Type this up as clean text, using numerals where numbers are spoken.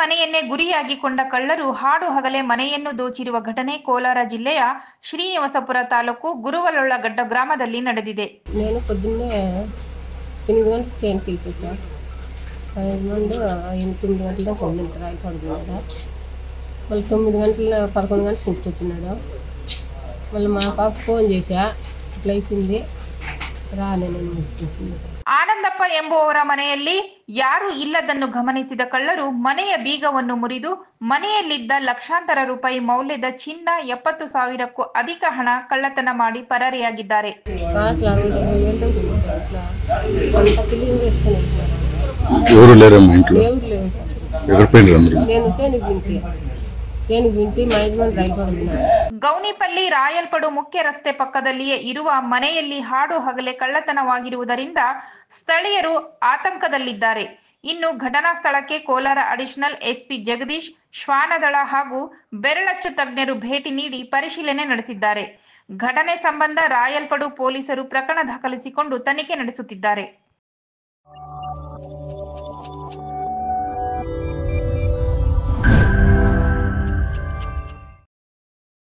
ಮನೆಯನ್ನೇ ಗುರಿಯಾಗಿಕೊಂಡ ಕಳ್ಳರು ಹಾಡು ಹಗಲೇ ಮನೆಯನ್ನು ದೋಚಿರುವ ಘಟನೆ ಕೋಲಾರ ಜಿಲ್ಲೆಯ ಶ್ರೀನಿವಾಸಪುರ ತಾಲೂಕು ಗುರುವಲೊಳ್ಳಗಡ್ಡ ಗ್ರಾಮದಲ್ಲಿ ನಡೆದಿದೆ. నేను పొద్దున్నే 8 గంటలకు చేనుకి వెళ్తా సార్. 9 గంటల దాకా ఉండింటారు ఆయన పడుకున్నాడు. మళ్ళీ 9 గంటల 11 గంటలకు కూర్చున్నాడు. మళ్ళీ మా పాప ఫోన్ చేశా, ఇట్లా అయిపోయింది రా నేను ಮುಗಿಸ್ತೀನಿ. ಆನಂದಪ್ಪ ಎಂಬುವವರ ಮನೆಯಲ್ಲಿ ಯಾರೂ ಇಲ್ಲದನ್ನು ಗಮನಿಸಿದ ಕಳ್ಳರು ಮನೆಯ ಬೀಗವನ್ನು ಮುರಿದು ಮನೆಯಲ್ಲಿದ್ದ ಲಕ್ಷಾಂತರ ರೂಪಾಯಿ ಮೌಲ್ಯದ ಚಿನ್ನ 70,000ಕ್ಕೂ ಅಧಿಕ ಹಣ ಕಳ್ಳತನ ಮಾಡಿ ಪರಾರಿಯಾಗಿದ್ದಾರೆ. ಗೌನಿಪಲ್ಲಿ ರಾಯಲ್ಪಡು ಮುಖ್ಯ ರಸ್ತೆ ಪಕ್ಕದಲ್ಲಿಯೇ ಇರುವ ಮನೆಯಲ್ಲಿ ಹಾಡು ಹಗಲೇ ಕಳ್ಳತನವಾಗಿರುವುದರಿಂದ ಸ್ಥಳೀಯರು ಆತಂಕದಲ್ಲಿದ್ದಾರೆ. ಇನ್ನು ಘಟನಾ ಸ್ಥಳಕ್ಕೆ ಕೋಲಾರ ಅಡಿಷನಲ್ ಎಸ್ಪಿ ಜಗದೀಶ್, ಶ್ವಾನದಳ ಹಾಗೂ ಬೆರಳಚ್ಚು ತಜ್ಞರು ಭೇಟಿ ನೀಡಿ ಪರಿಶೀಲನೆ ನಡೆಸಿದ್ದಾರೆ. ಘಟನೆ ಸಂಬಂಧ ರಾಯಲ್ಪಡು ಪೊಲೀಸರು ಪ್ರಕರಣ ದಾಖಲಿಸಿಕೊಂಡು ತನಿಖೆ ನಡೆಸುತ್ತಿದ್ದಾರೆ.